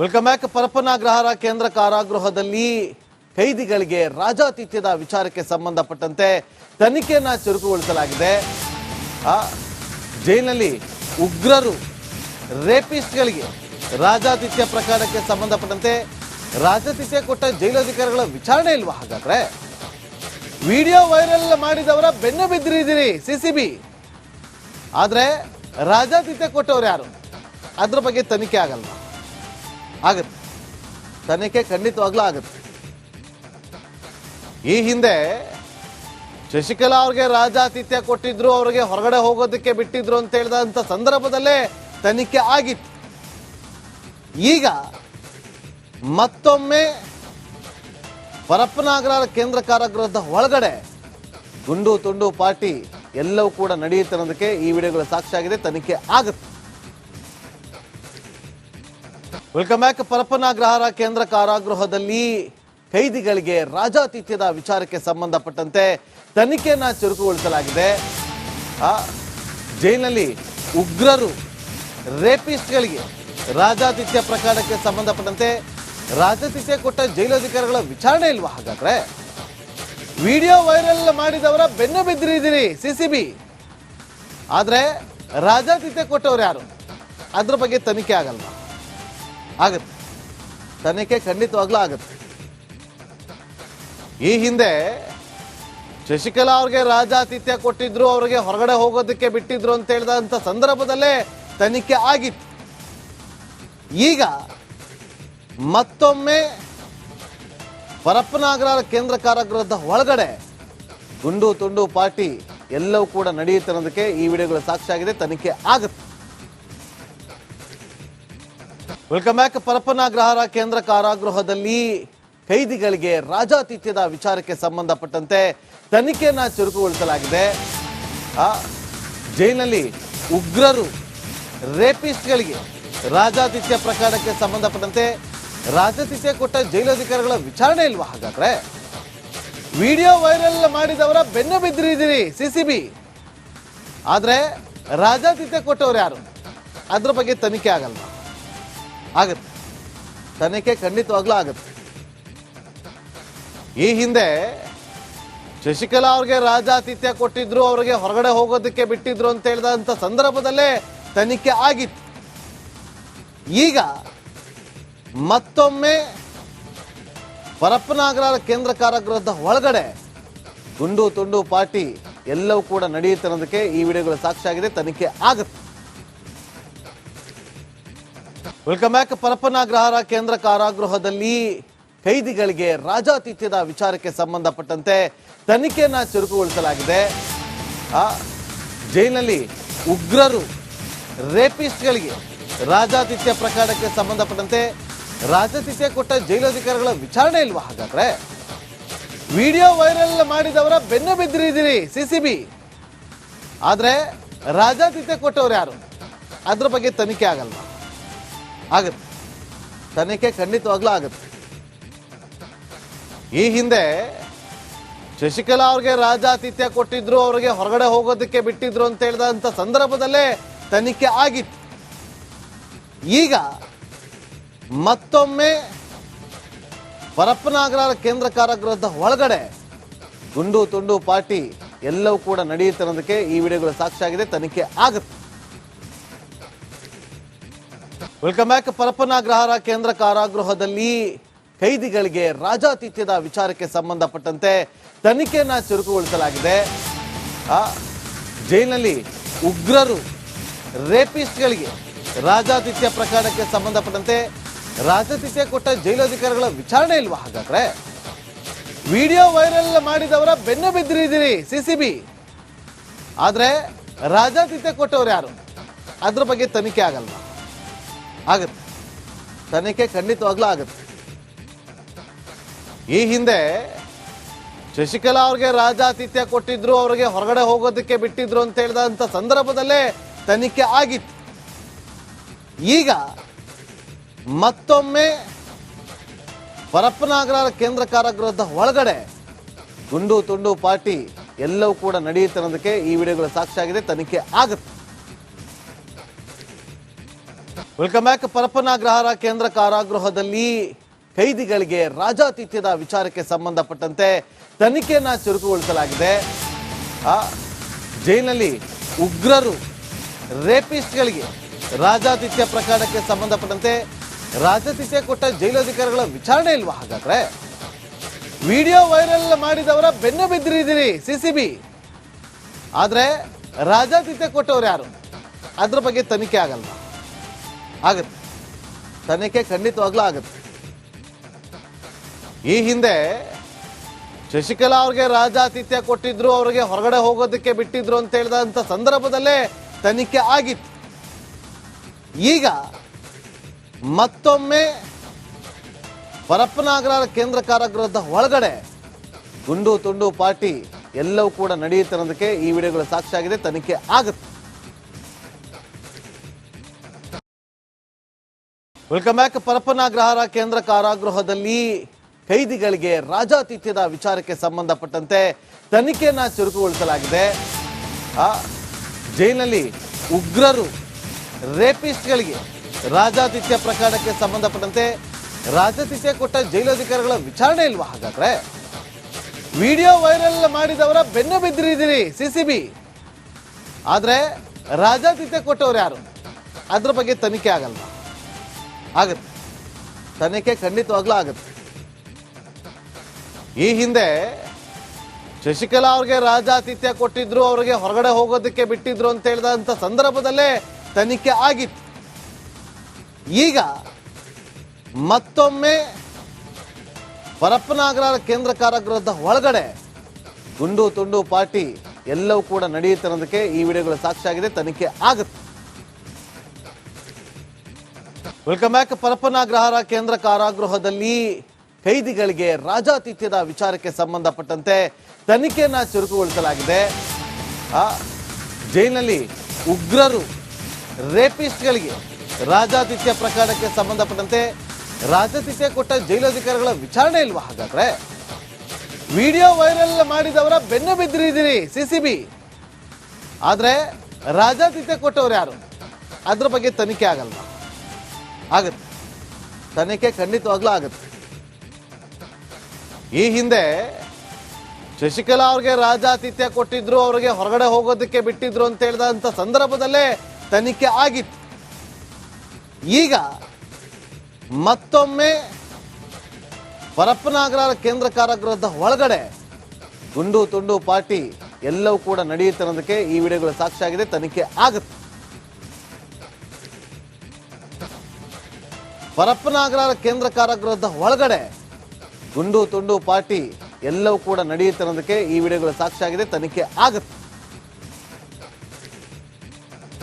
Welcome back. Parappana Agrahara ಕೇಂದ್ರ ಕಾರಾಗೃಹದಲ್ಲಿ ಕೈದಿಗಳಿಗೆ ರಾಜಾತಿಥ್ಯದ ವಿಚಾರಕ್ಕೆ ಸಂಬಂಧಪಟ್ಟಂತೆ ತನಿಖೆಯನ್ನು ಚುರುಕುಗೊಳಿಸಲಾಗಿದೆ. ಜೈಲಿನಲ್ಲಿ ಉಗ್ರರು ರೇಪಿಸ್ಟ್ಗಳಿಗೆ ರಾಜಾತಿಥ್ಯ ಪ್ರಕರಣಕ್ಕೆ ಸಂಬಂಧಪಟ್ಟಂತೆ ರಾಜಾತಿಥ್ಯ ಕೊಟ್ಟ ಜೈಲಧಿಕಾರಿಗಳ ವಿಚಾರಣೆ ಇಲ್ವಾ? ಹಾಗಾದ್ರೆ ವಿಡಿಯೋ ವೈರಲ್ ಮಾಡಿದವರ ಬೆನ್ನು ಬಿದ್ದಿರಿದಿರಿ ಸಿಸಿಬಿ. ಆದ್ರೆ ರಾಜಾತಿಥ್ಯ ಕೊಟ್ಟವ್ರು ಯಾರು? ಅದ್ರ ಬಗ್ಗೆ ತನಿಖೆ ಆಗಲ್ಲ. ಆಗುತ್ತೆ, ತನಿಖೆ ಖಂಡಿತವಾಗ್ಲೂ ಆಗುತ್ತೆ. ಈ ಹಿಂದೆ ಶಶಿಕಲಾ ಅವ್ರಿಗೆ ರಾಜಾತಿಥ್ಯ ಕೊಟ್ಟಿದ್ರು, ಅವ್ರಿಗೆ ಹೊರಗಡೆ ಹೋಗೋದಕ್ಕೆ ಬಿಟ್ಟಿದ್ರು ಅಂತ ಹೇಳಿದಂತ ಸಂದರ್ಭದಲ್ಲೇ ತನಿಖೆ ಆಗಿತ್ತು. ಈಗ ಮತ್ತೊಮ್ಮೆ ಪರಪ್ಪನಾಗ್ರಹಾರ ಕೇಂದ್ರ ಕಾರಾಗೃಹದ ಒಳಗಡೆ ಗುಂಡು ತುಂಡು ಪಾರ್ಟಿ ಎಲ್ಲವೂ ಕೂಡ ನಡೆಯುತ್ತೆ ಅನ್ನೋದಕ್ಕೆ ಈ ವಿಡಿಯೋಗಳ ಸಾಕ್ಷಿಯಾಗಿದೆ. ತನಿಖೆ ಆಗುತ್ತೆ. Welcome back. ಪರಪ್ಪನಾಗ್ರಹಾರ ಕೇಂದ್ರ ಕಾರಾಗೃಹದಲ್ಲಿ ಕೈದಿಗಳಿಗೆ ರಾಜಾತಿಥ್ಯದ ವಿಚಾರಕ್ಕೆ ಸಂಬಂಧಪಟ್ಟಂತೆ ತನಿಖೆಯನ್ನು ಚುರುಕುಗೊಳಿಸಲಾಗಿದೆ. ಜೈಲಿನಲ್ಲಿ ಉಗ್ರರು ರೇಪಿಸ್ಟ್ಗಳಿಗೆ ರಾಜಾತಿಥ್ಯ ಪ್ರಕರಣಕ್ಕೆ ಸಂಬಂಧಪಟ್ಟಂತೆ ರಾಜಾತಿಥ್ಯ ಕೊಟ್ಟ ಜೈಲಧಿಕಾರಿಗಳ ವಿಚಾರಣೆ ಇಲ್ವಾ? ಹಾಗಾದ್ರೆ ವಿಡಿಯೋ ವೈರಲ್ ಮಾಡಿದವರ ಬೆನ್ನು ಬಿದ್ದಿರಿದಿರಿ ಸಿಸಿಬಿ. ಆದ್ರೆ ರಾಜಾತಿಥ್ಯ ಕೊಟ್ಟವ್ರು ಯಾರು? ಅದ್ರ ಬಗ್ಗೆ ತನಿಖೆ ಆಗಲ್ಲ. ಆಗುತ್ತೆ, ತನಿಖೆ ಖಂಡಿತವಾಗ್ಲೂ ಆಗುತ್ತೆ. ಈ ಹಿಂದೆ ಶಶಿಕಲಾ ಅವ್ರಿಗೆ ರಾಜಾತಿಥ್ಯ ಕೊಟ್ಟಿದ್ರು, ಅವ್ರಿಗೆ ಹೊರಗಡೆ ಹೋಗೋದಕ್ಕೆ ಬಿಟ್ಟಿದ್ರು ಅಂತ ಹೇಳಿದಂತ ಸಂದರ್ಭದಲ್ಲೇ ತನಿಖೆ ಆಗಿತ್ತು. ಈಗ ಮತ್ತೊಮ್ಮೆ ಪರಪ್ಪನಾಗ್ರಹಾರ ಕೇಂದ್ರ ಕಾರಾಗೃಹದ ಒಳಗಡೆ ಗುಂಡು ತುಂಡು ಪಾರ್ಟಿ ಎಲ್ಲವೂ ಕೂಡ ನಡೆಯುತ್ತೆ ಅನ್ನೋದಕ್ಕೆ ಈ ವಿಡಿಯೋಗಳ ಸಾಕ್ಷಿಯಾಗಿದೆ. ತನಿಖೆ ಆಗುತ್ತೆ. Welcome back. ಪರಪ್ಪನಾಗ್ರಹಾರ ಕೇಂದ್ರ ಕಾರಾಗೃಹದಲ್ಲಿ ಕೈದಿಗಳಿಗೆ ರಾಜಾತಿಥ್ಯದ ವಿಚಾರಕ್ಕೆ ಸಂಬಂಧಪಟ್ಟಂತೆ ತನಿಖೆಯನ್ನು ಚುರುಕುಗೊಳಿಸಲಾಗಿದೆ. ಜೈಲಿನಲ್ಲಿ ಉಗ್ರರು ರೇಪಿಸ್ಟ್ಗಳಿಗೆ ರಾಜಾತಿಥ್ಯ ಪ್ರಕರಣಕ್ಕೆ ಸಂಬಂಧಪಟ್ಟಂತೆ ರಾಜಾತಿಥ್ಯ ಕೊಟ್ಟ ಜೈಲಧಿಕಾರಿಗಳ ವಿಚಾರಣೆ ಇಲ್ವಾ? ಹಾಗಾದ್ರೆ ವಿಡಿಯೋ ವೈರಲ್ ಮಾಡಿದವರ ಬೆನ್ನು ಬಿದ್ದಿರಿದಿರಿ ಸಿಸಿಬಿ. ಆದ್ರೆ ರಾಜಾತಿಥ್ಯ ಕೊಟ್ಟವ್ರು ಯಾರು? ಅದ್ರ ಬಗ್ಗೆ ತನಿಖೆ ಆಗಲ್ಲ. ಆಗುತ್ತೆ, ತನಿಖೆ ಖಂಡಿತವಾಗ್ಲೂ ಆಗುತ್ತೆ. ಈ ಹಿಂದೆ ಶಶಿಕಲಾ ಅವ್ರಿಗೆ ರಾಜಾತಿಥ್ಯ ಕೊಟ್ಟಿದ್ರು, ಅವ್ರಿಗೆ ಹೊರಗಡೆ ಹೋಗೋದಕ್ಕೆ ಬಿಟ್ಟಿದ್ರು ಅಂತ ಹೇಳಿದಂತ ಸಂದರ್ಭದಲ್ಲೇ ತನಿಖೆ ಆಗಿತ್ತು. ಈಗ ಮತ್ತೊಮ್ಮೆ ಪರಪ್ಪನಾಗ್ರಹಾರ ಕೇಂದ್ರ ಕಾರಾಗೃಹದ ಒಳಗಡೆ ಗುಂಡು ತುಂಡು ಪಾರ್ಟಿ ಎಲ್ಲವೂ ಕೂಡ ನಡೆಯುತ್ತೆ ಅನ್ನೋದಕ್ಕೆ ಈ ವಿಡಿಯೋಗಳ ಸಾಕ್ಷಿಯಾಗಿದೆ. ತನಿಖೆ ಆಗುತ್ತೆ. Welcome back. ಪರಪ್ಪನಾಗ್ರಹಾರ ಕೇಂದ್ರ ಕಾರಾಗೃಹದಲ್ಲಿ ಕೈದಿಗಳಿಗೆ ರಾಜಾತಿಥ್ಯದ ವಿಚಾರಕ್ಕೆ ಸಂಬಂಧಪಟ್ಟಂತೆ ತನಿಖೆಯನ್ನು ಚುರುಕುಗೊಳಿಸಲಾಗಿದೆ. ಜೈಲಿನಲ್ಲಿ ಉಗ್ರರು ರೇಪಿಸ್ಟ್ಗಳಿಗೆ ರಾಜಾತಿಥ್ಯ ಪ್ರಕರಣಕ್ಕೆ ಸಂಬಂಧಪಟ್ಟಂತೆ ರಾಜಾತಿಥ್ಯ ಕೊಟ್ಟ ಜೈಲಧಿಕಾರಿಗಳ ವಿಚಾರಣೆ ಇಲ್ವಾ? ಹಾಗಾದ್ರೆ ವಿಡಿಯೋ ವೈರಲ್ ಮಾಡಿದವರ ಬೆನ್ನು ಬಿದ್ದಿರಿದಿರಿ ಸಿಸಿಬಿ. ಆದ್ರೆ ರಾಜಾತಿಥ್ಯ ಕೊಟ್ಟವ್ರು ಯಾರು? ಅದ್ರ ಬಗ್ಗೆ ತನಿಖೆ ಆಗಲ್ಲ. ಆಗುತ್ತೆ, ತನಿಖೆ ಖಂಡಿತವಾಗ್ಲೂ ಆಗುತ್ತೆ. ಈ ಹಿಂದೆ ಶಶಿಕಲಾ ಅವ್ರಿಗೆ ರಾಜಾತಿಥ್ಯ ಕೊಟ್ಟಿದ್ರು, ಅವ್ರಿಗೆ ಹೊರಗಡೆ ಹೋಗೋದಕ್ಕೆ ಬಿಟ್ಟಿದ್ರು ಅಂತ ಹೇಳಿದಂತ ಸಂದರ್ಭದಲ್ಲೇ ತನಿಖೆ ಆಗಿತ್ತು. ಈಗ ಮತ್ತೊಮ್ಮೆ ಪರಪ್ಪನಾಗ್ರಹಾರ ಕೇಂದ್ರ ಕಾರಾಗೃಹದ ಒಳಗಡೆ ಗುಂಡು ತುಂಡು ಪಾರ್ಟಿ ಎಲ್ಲವೂ ಕೂಡ ನಡೆಯುತ್ತೆ ಅನ್ನೋದಕ್ಕೆ ಈ ವಿಡಿಯೋಗಳ ಸಾಕ್ಷಿಯಾಗಿದೆ. ತನಿಖೆ ಆಗುತ್ತೆ. Welcome back. ಪರಪ್ಪನಾಗ್ರಹಾರ ಕೇಂದ್ರ ಕಾರಾಗೃಹದಲ್ಲಿ ಕೈದಿಗಳಿಗೆ ರಾಜಾತಿಥ್ಯದ ವಿಚಾರಕ್ಕೆ ಸಂಬಂಧಪಟ್ಟಂತೆ ತನಿಖೆಯನ್ನು ಚುರುಕುಗೊಳಿಸಲಾಗಿದೆ. ಜೈಲಿನಲ್ಲಿ ಉಗ್ರರು ರೇಪಿಸ್ಟ್ಗಳಿಗೆ ರಾಜಾತಿಥ್ಯ ಪ್ರಕರಣಕ್ಕೆ ಸಂಬಂಧಪಟ್ಟಂತೆ ರಾಜಾತಿಥ್ಯ ಕೊಟ್ಟ ಜೈಲಧಿಕಾರಿಗಳ ವಿಚಾರಣೆ ಇಲ್ವಾ? ಹಾಗಾದ್ರೆ ವಿಡಿಯೋ ವೈರಲ್ ಮಾಡಿದವರ ಬೆನ್ನು ಬಿದ್ದಿರಿದಿರಿ ಸಿಸಿಬಿ. ಆದ್ರೆ ರಾಜಾತಿಥ್ಯ ಕೊಟ್ಟವ್ರು ಯಾರು? ಅದ್ರ ಬಗ್ಗೆ ತನಿಖೆ ಆಗಲ್ಲ. ಆಗುತ್ತೆ, ತನಿಖೆ ಖಂಡಿತವಾಗ್ಲೂ ಆಗುತ್ತೆ. ಈ ಹಿಂದೆ ಶಶಿಕಲಾ ಅವ್ರಿಗೆ ರಾಜಾತಿಥ್ಯ ಕೊಟ್ಟಿದ್ರು, ಅವ್ರಿಗೆ ಹೊರಗಡೆ ಹೋಗೋದಕ್ಕೆ ಬಿಟ್ಟಿದ್ರು ಅಂತ ಹೇಳಿದಂತ ಸಂದರ್ಭದಲ್ಲೇ ತನಿಖೆ ಆಗಿತ್ತು. ಈಗ ಮತ್ತೊಮ್ಮೆ ಪರಪ್ಪನಾಗ್ರಹಾರ ಕೇಂದ್ರ ಕಾರಾಗೃಹದ ಒಳಗಡೆ ಗುಂಡು ತುಂಡು ಪಾರ್ಟಿ ಎಲ್ಲವೂ ಕೂಡ ನಡೆಯುತ್ತೆ ಅನ್ನೋದಕ್ಕೆ ಈ ವಿಡಿಯೋಗಳ ಸಾಕ್ಷಿಯಾಗಿದೆ. ತನಿಖೆ ಆಗುತ್ತೆ. Welcome back. ಪರಪ್ಪನಾಗ್ರಹಾರ ಕೇಂದ್ರ ಕಾರಾಗೃಹದಲ್ಲಿ ಕೈದಿಗಳಿಗೆ ರಾಜಾತಿಥ್ಯದ ವಿಚಾರಕ್ಕೆ ಸಂಬಂಧಪಟ್ಟಂತೆ ತನಿಖೆಯನ್ನ ಚುರುಕುಗೊಳಿಸಲಾಗಿದೆ. ಜೈಲಿನಲ್ಲಿ ಉಗ್ರರು ರೇಪಿಸ್ಟ್ಗಳಿಗೆ ರಾಜಾತಿಥ್ಯ ಪ್ರಕರಣಕ್ಕೆ ಸಂಬಂಧಪಟ್ಟಂತೆ ರಾಜಾತಿಥ್ಯ ಕೊಟ್ಟ ಜೈಲಧಿಕಾರಿಗಳ ವಿಚಾರಣೆ ಇಲ್ವಾ? ಹಾಗಾದ್ರೆ ವಿಡಿಯೋ ವೈರಲ್ ಮಾಡಿದವರ ಬೆನ್ನು ಬಿದ್ದಿರಿದಿರಿ ಸಿಸಿಬಿ. ಆದ್ರೆ ರಾಜಾತಿಥ್ಯ ಕೊಟ್ಟವ್ರು ಯಾರು? ಅದ್ರ ಬಗ್ಗೆ ತನಿಖೆ ಆಗಲ್ವಾ? ಆಗತ್ತೆ, ತನಿಖೆ ಖಂಡಿತವಾಗ್ಲೂ ಆಗತ್ತೆ. ಈ ಹಿಂದೆ ಶಶಿಕಲಾ ಅವ್ರಿಗೆ ರಾಜಾತಿಥ್ಯ ಕೊಟ್ಟಿದ್ರು, ಅವ್ರಿಗೆ ಹೊರಗಡೆ ಹೋಗೋದಕ್ಕೆ ಬಿಟ್ಟಿದ್ರು ಅಂತ ಹೇಳಿದಂತ ಸಂದರ್ಭದಲ್ಲೇ ತನಿಖೆ ಆಗಿತ್ತು. ಈಗ ಮತ್ತೊಮ್ಮೆ ಪರಪ್ಪನಾಗ್ರಹಾರ ಕೇಂದ್ರ ಕಾರಾಗೃಹದ ಒಳಗಡೆ ಗುಂಡು ತುಂಡು ಪಾರ್ಟಿ ಎಲ್ಲವೂ ಕೂಡ ನಡೆಯುತ್ತೆ ಅನ್ನೋದಕ್ಕೆ ಈ ವಿಡಿಯೋಗಳ ಸಾಕ್ಷಿಯಾಗಿದೆ. ತನಿಖೆ ಆಗುತ್ತೆ. Welcome back. ಪರಪ್ಪನಾಗ್ರಹಾರ ಕೇಂದ್ರ ಕಾರಾಗೃಹದಲ್ಲಿ ಕೈದಿಗಳಿಗೆ ರಾಜಾತಿಥ್ಯದ ವಿಚಾರಕ್ಕೆ ಸಂಬಂಧಪಟ್ಟಂತೆ ತನಿಖೆಯನ್ನ ಚುರುಕುಗೊಳಿಸಲಾಗಿದೆ. ಜೈಲಿನಲ್ಲಿ ಉಗ್ರರು ರೇಪಿಸ್ಟ್ಗಳಿಗೆ ರಾಜಾತಿಥ್ಯ ಪ್ರಕರಣಕ್ಕೆ ಸಂಬಂಧಪಟ್ಟಂತೆ ರಾಜಾತಿಥ್ಯ ಕೊಟ್ಟ ಜೈಲಧಿಕಾರಿಗಳ ವಿಚಾರಣೆ ಇಲ್ವಾ? ಹಾಗಾದ್ರೆ ವಿಡಿಯೋ ವೈರಲ್ ಮಾಡಿದವರ ಬೆನ್ನು ಬಿದ್ದಿರಿದಿರಿ ಸಿಸಿಬಿ. ಆದ್ರೆ ರಾಜಾತಿಥ್ಯ ಕೊಟ್ಟವ್ರು ಯಾರು? ಅದ್ರ ಬಗ್ಗೆ ತನಿಖೆ ಆಗಲ್ವಾ? ಆಗತ್ತೆ, ತನಿಖೆ ಖಂಡಿತವಾಗ್ಲೂ ಆಗತ್ತೆ. ಈ ಹಿಂದೆ ಶಶಿಕಲಾ ಅವ್ರಿಗೆ ರಾಜಾತಿಥ್ಯ ಕೊಟ್ಟಿದ್ರು, ಅವ್ರಿಗೆ ಹೊರಗಡೆ ಹೋಗೋದಕ್ಕೆ ಬಿಟ್ಟಿದ್ರು ಅಂತ ಹೇಳಿದಂತ ಸಂದರ್ಭದಲ್ಲೇ ತನಿಖೆ ಆಗಿತ್ತು. ಈಗ ಮತ್ತೊಮ್ಮೆ ಪರಪ್ಪನಾಗ್ರಹಾರ ಕೇಂದ್ರ ಕಾರಾಗೃಹದ ಒಳಗಡೆ ಗುಂಡು ತುಂಡು ಪಾರ್ಟಿ ಎಲ್ಲವೂ ಕೂಡ ನಡೆಯುತ್ತೆ ಅನ್ನೋದಕ್ಕೆ ಈ ವಿಡಿಯೋಗಳ ಸಾಕ್ಷಿಯಾಗಿದೆ. ತನಿಖೆ ಆಗುತ್ತೆ. Welcome back. ಪರಪ್ಪನಾಗ್ರಹಾರ ಕೇಂದ್ರ ಕಾರಾಗೃಹದಲ್ಲಿ ಕೈದಿಗಳಿಗೆ ರಾಜಾತಿಥ್ಯದ ವಿಚಾರಕ್ಕೆ ಸಂಬಂಧಪಟ್ಟಂತೆ ತನಿಖೆಯನ್ನ ಚುರುಕುಗೊಳಿಸಲಾಗಿದೆ. ಜೈಲಿನಲ್ಲಿ ಉಗ್ರರು ರೇಪಿಸ್ಟ್ಗಳಿಗೆ ರಾಜಾತಿಥ್ಯ ಪ್ರಕರಣಕ್ಕೆ ಸಂಬಂಧಪಟ್ಟಂತೆ ರಾಜಾತಿಥ್ಯ ಕೊಟ್ಟ ಜೈಲಧಿಕಾರಿಗಳ ವಿಚಾರಣೆ ಇಲ್ವಾ? ಹಾಗಾದ್ರೆ ವಿಡಿಯೋ ವೈರಲ್ ಮಾಡಿದವರ ಬೆನ್ನು ಬಿದ್ದಿರಿದಿರಿ ಸಿಸಿಬಿ. ಆದ್ರೆ ರಾಜಾತಿಥ್ಯ ಕೊಟ್ಟವ್ರು ಯಾರು? ಅದ್ರ ಬಗ್ಗೆ ತನಿಖೆ ಆಗಲ್ವಾ? ಆಗತ್ತೆ, ತನಿಖೆ ಖಂಡಿತವಾಗ್ಲೂ ಆಗತ್ತೆ. ಈ ಹಿಂದೆ ಶಶಿಕಲಾ ಅವ್ರಿಗೆ ರಾಜಾತಿಥ್ಯ ಕೊಟ್ಟಿದ್ರು, ಅವ್ರಿಗೆ ಹೊರಗಡೆ ಹೋಗೋದಕ್ಕೆ ಬಿಟ್ಟಿದ್ರು ಅಂತ ಹೇಳಿದಂತ ಸಂದರ್ಭದಲ್ಲೇ ತನಿಖೆ ಆಗಿತ್ತು. ಈಗ ಮತ್ತೊಮ್ಮೆ ಪರಪ್ಪನಾಗ್ರಹಾರ ಕೇಂದ್ರ ಕಾರಾಗೃಹದ ಒಳಗಡೆ ಗುಂಡು ತುಂಡು ಪಾರ್ಟಿ ಎಲ್ಲವೂ ಕೂಡ ನಡೆಯುತ್ತೆ ಅನ್ನೋದಕ್ಕೆ ಈ ವಿಡಿಯೋಗಳ ಸಾಕ್ಷಿಯಾಗಿದೆ. ತನಿಖೆ ಆಗುತ್ತೆ. ಪರಪ್ಪನಾಗ್ರಹಾರ ಕೇಂದ್ರ ಕಾರಾಗೃಹದ ಒಳಗಡೆ ಗುಂಡು ತುಂಡು ಪಾರ್ಟಿ ಎಲ್ಲವೂ ಕೂಡ ನಡೆಯುತ್ತೆ ಅನ್ನೋದಕ್ಕೆ ಈ ವಿಡಿಯೋಗಳ ಸಾಕ್ಷಿಯಾಗಿದೆ. ತನಿಖೆ ಆಗುತ್ತೆ.